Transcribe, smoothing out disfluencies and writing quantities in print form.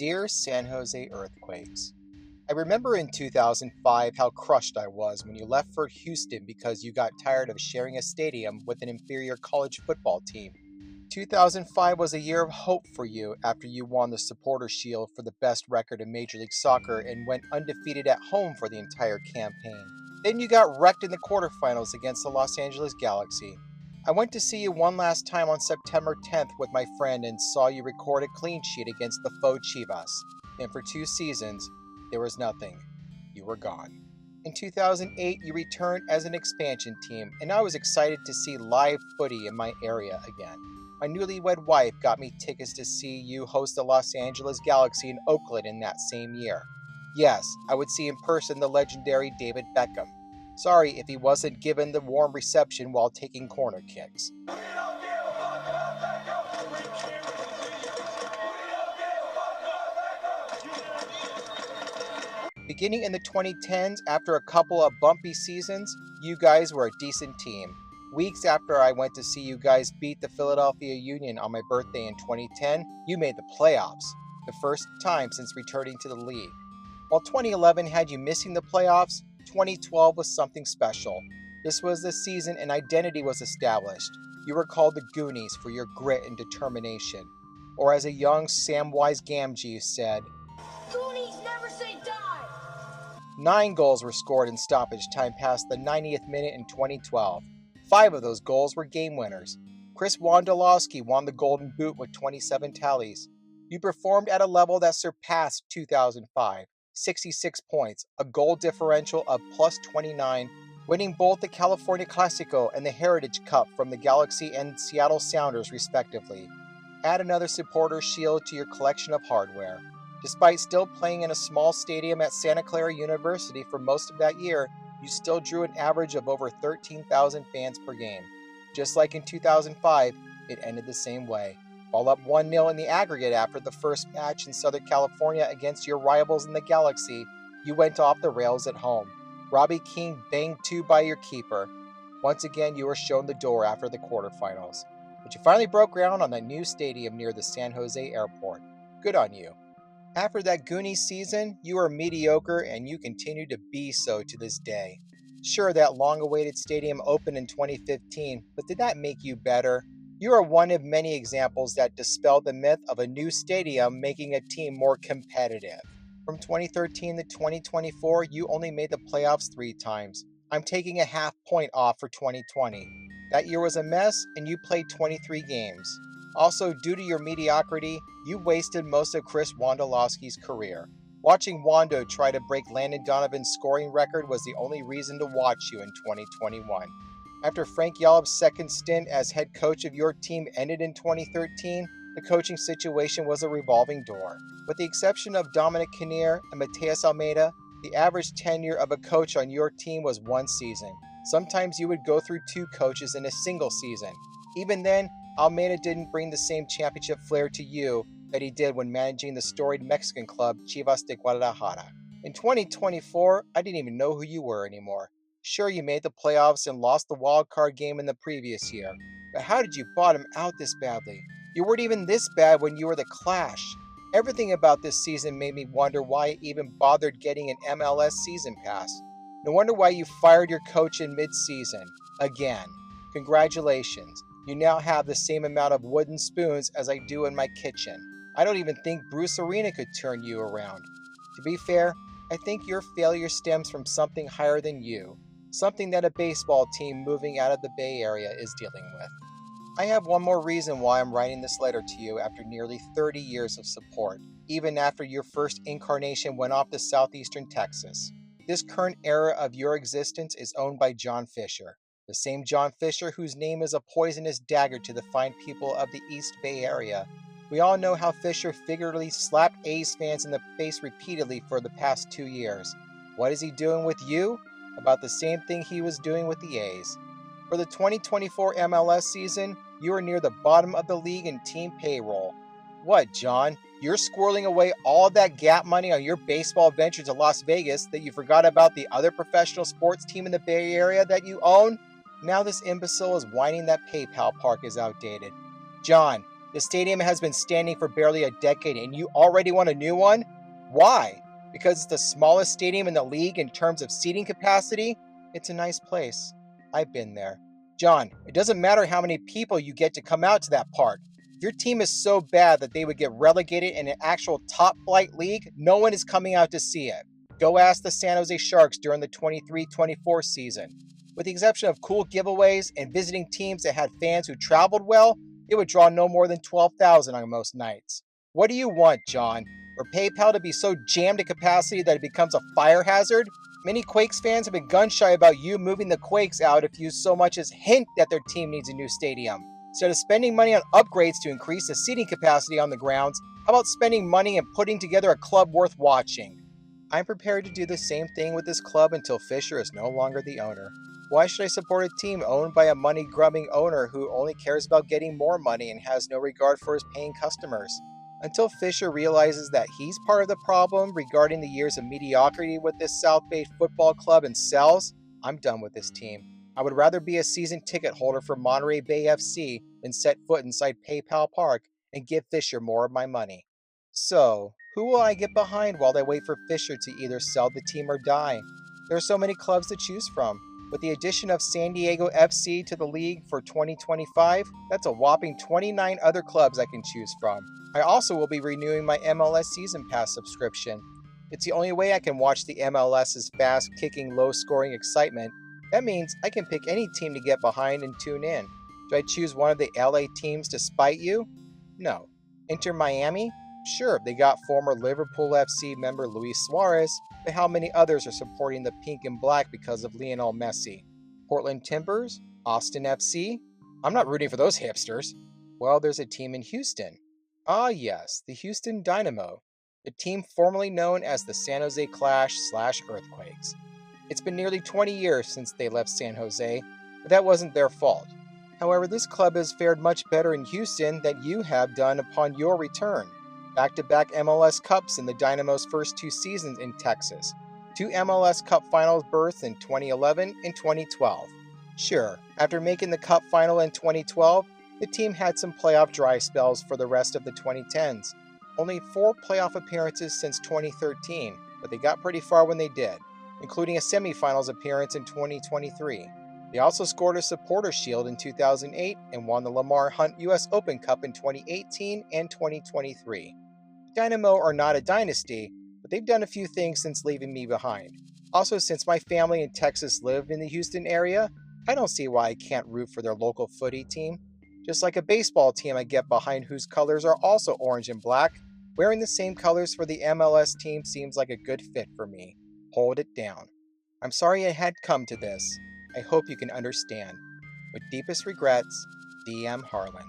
Dear San Jose Earthquakes, I remember in 2005 how crushed I was when you left for Houston because you got tired of sharing a stadium with an inferior college football team. 2005 was a year of hope for you after you won the Supporter Shield for the best record in Major League Soccer and went undefeated at home for the entire campaign. Then you got wrecked in the quarterfinals against the Los Angeles Galaxy. I went to see you one last time on September 10th with my friend and saw you record a clean sheet against the faux Chivas. And for 2 seasons, there was nothing. You were gone. In 2008, you returned as an expansion team, and I was excited to see live footy in my area again. My newlywed wife got me tickets to see you host the Los Angeles Galaxy in Oakland in that same year. Yes, I would see in person the legendary David Beckham. Sorry if he wasn't given the warm reception while taking corner kicks. Beginning in the 2010s, after a couple of bumpy seasons, you guys were a decent team. Weeks after I went to see you guys beat the Philadelphia Union on my birthday in 2010, you made the playoffs, the first time since returning to the league. While 2011 had you missing the playoffs, 2012 was something special. This was the season an identity was established. You were called the Goonies for your grit and determination. Or as a young Samwise Gamgee said, Goonies never say die! 9 goals were scored in stoppage time past the 90th minute in 2012. 5 of those goals were game winners. Chris Wondolowski won the Golden Boot with 27 tallies. You performed at a level that surpassed 2005. 66 points, a goal differential of plus 29, winning both the California Classico and the Heritage Cup from the Galaxy and Seattle Sounders respectively. Add another supporter shield to your collection of hardware. Despite still playing in a small stadium at Santa Clara University for most of that year, you still drew an average of over 13,000 fans per game. Just like in 2005, it ended the same way. All up 1-0 in the aggregate after the first match in Southern California against your rivals in the Galaxy, you went off the rails at home. Robbie King banged 2 by your keeper. Once again, you were shown the door after the quarterfinals. But you finally broke ground on the new stadium near the San Jose airport. Good on you. After that Goonies season, you were mediocre and you continue to be so to this day. Sure, that long-awaited stadium opened in 2015, but did that make you better? You are one of many examples that dispel the myth of a new stadium making a team more competitive. From 2013 to 2024, you only made the playoffs 3 times. I'm taking a half point off for 2020. That year was a mess, and you played 23 games. Also, due to your mediocrity, you wasted most of Chris Wondolowski's career. Watching Wando try to break Landon Donovan's scoring record was the only reason to watch you in 2021. After Frank Yallop's second stint as head coach of your team ended in 2013, the coaching situation was a revolving door. With the exception of Dominic Kinnear and Mateus Almeida, the average tenure of a coach on your team was 1 season. Sometimes you would go through 2 coaches in a single season. Even then, Almeida didn't bring the same championship flair to you that he did when managing the storied Mexican club Chivas de Guadalajara. In 2024, I didn't even know who you were anymore. Sure, you made the playoffs and lost the wild card game in the previous year, but how did you bottom out this badly? You weren't even this bad when you were the Clash. Everything about this season made me wonder why I even bothered getting an MLS season pass. No wonder why you fired your coach in mid-season. Again. Congratulations. You now have the same amount of wooden spoons as I do in my kitchen. I don't even think Bruce Arena could turn you around. To be fair, I think your failure stems from something higher than you. Something that a baseball team moving out of the Bay Area is dealing with. I have one more reason why I'm writing this letter to you after nearly 30 years of support, even after your first incarnation went off to southeastern Texas. This current era of your existence is owned by John Fisher, the same John Fisher whose name is a poisonous dagger to the fine people of the East Bay Area. We all know how Fisher figuratively slapped A's fans in the face repeatedly for the past 2 years. What is he doing with you? About the same thing he was doing with the A's. For the 2024 MLS season, you are near the bottom of the league in team payroll. What, John? You're squirreling away all of that gap money on your baseball venture to Las Vegas that you forgot about the other professional sports team in the Bay Area that you own? Now this imbecile is whining that PayPal park is outdated. John, The stadium has been standing for barely a decade and you already want a new one? Why? Because it's the smallest stadium in the league in terms of seating capacity? It's a nice place. I've been there. John, it doesn't matter how many people you get to come out to that park. If your team is so bad that they would get relegated in an actual top flight league, no one is coming out to see it. Go ask the San Jose Sharks during the 23-24 season. With the exception of cool giveaways and visiting teams that had fans who traveled well, it would draw no more than 12,000 on most nights. What do you want, John? For PayPal to be so jammed to capacity that it becomes a fire hazard? Many Quakes fans have been gun shy about you moving the Quakes out if you so much as hint that their team needs a new stadium. Instead of spending money on upgrades to increase the seating capacity on the grounds, how about spending money and putting together a club worth watching? I'm prepared to do the same thing with this club until Fisher is no longer the owner. Why should I support a team owned by a money-grubbing owner who only cares about getting more money and has no regard for his paying customers? Until Fisher realizes that he's part of the problem regarding the years of mediocrity with this South Bay football club and sells, I'm done with this team. I would rather be a season ticket holder for Monterey Bay FC than set foot inside PayPal Park and give Fisher more of my money. So, who will I get behind while they wait for Fisher to either sell the team or die? There are so many clubs to choose from. With the addition of San Diego FC to the league for 2025, that's a whopping 29 other clubs I can choose from. I also will be renewing my MLS Season Pass subscription. It's the only way I can watch the MLS's fast-kicking, low-scoring excitement. That means I can pick any team to get behind and tune in. Do I choose one of the LA teams to spite you? No. Inter Miami? Sure, they got former Liverpool FC member Luis Suarez, but how many others are supporting the pink and black because of Lionel Messi? Portland Timbers? Austin FC? I'm not rooting for those hipsters. Well, there's a team in Houston. Ah, yes, the Houston Dynamo, the team formerly known as the San Jose Clash/Earthquakes. It's been nearly 20 years since they left San Jose, but that wasn't their fault. However, this club has fared much better in Houston than you have done upon your return. Back-to-back MLS Cups in the Dynamo's first two seasons in Texas. Two MLS Cup finals berths in 2011 and 2012. Sure, after making the Cup final in 2012, the team had some playoff dry spells for the rest of the 2010s. Only 4 playoff appearances since 2013, but they got pretty far when they did, including a semifinals appearance in 2023. They also scored a Supporter Shield in 2008 and won the Lamar Hunt US Open Cup in 2018 and 2023. Dynamo are not a dynasty, but they've done a few things since leaving me behind. Also, since my family in Texas lived in the Houston area, I don't see why I can't root for their local footy team. Just like a baseball team I get behind whose colors are also orange and black, wearing the same colors for the MLS team seems like a good fit for me. Hold it down. I'm sorry it had come to this. I hope you can understand. With deepest regrets, DM Harlan.